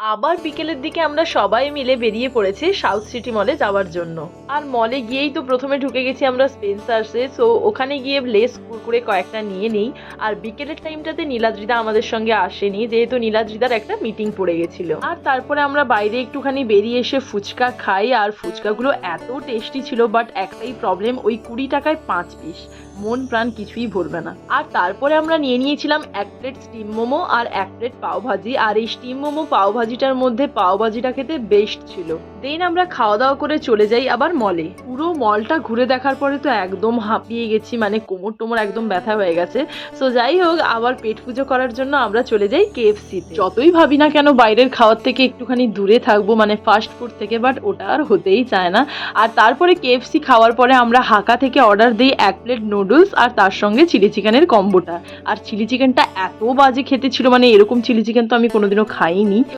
আবার বিকেলের দিকে আমরা সবাই মিলে বেরিয়ে পড়েছি সাউথ সিটি মলে যাওয়ার জন্য। আর মলে গিয়েই তো প্রথমে ঢুকে গেছি আমরা স্পেন্সার্সে। সো ওখানে গিয়ে লেস কুরকুরে কয়েকটা নিয়ে নেই। আর বিকেলের টাইমটাতে নীলাদ্রিদা আমাদের সঙ্গে আসেনি, যেহেতু নীলাদ্রিদার একটা মিটিং পড়ে গেছিল। আর তারপরে আমরা বাইরে একটুখানি বেরিয়ে এসে ফুচকা খাই, আর ফুচকাগুলো এত টেস্টি ছিল, বাট একটাই প্রবলেম, ওই 20 টাকায় 5 পিস, মন প্রাণ কিছুই ভরবে না। আর তারপরে আমরা নিয়ে নিয়েছিলাম 1 প্লেট স্টিম মোমো আর 1 প্লেট পাওভাজি। আর এই স্টিম মোমো পাওভাজিটার মধ্যে পাওভাজিটা খেতে বেস্ট ছিল। দেন আমরা খাওয়া দাওয়া করে চলে যাই আবার মলে। পুরো মলটা ঘুরে দেখার পরে তো একদম হাঁপিয়ে গেছি, মানে কোমর টোমর একদম ব্যথা হয়ে গেছে। সো যাই হোক, আবার পেট পুজো করার জন্য আমরা চলে যাই KFC। যতই ভাবি না কেন বাইরের খাওয়ার থেকে একটুখানি দূরে থাকবো, মানে ফাস্ট ফুড থেকে, বাট ওটা আর হতেই চায় না। আর তারপরে KFC খাওয়ার পরে আমরা হাকা থেকে অর্ডার দিই 1 প্লেট নুডলস আর তার সঙ্গে চিলি চিকেনের কম্বোটা। আর চিলি চিকেনটা এত বাজে খেতে ছিল, মানে এরকম চিলি চিকেন তো আমি কোনোদিনও খাইনি।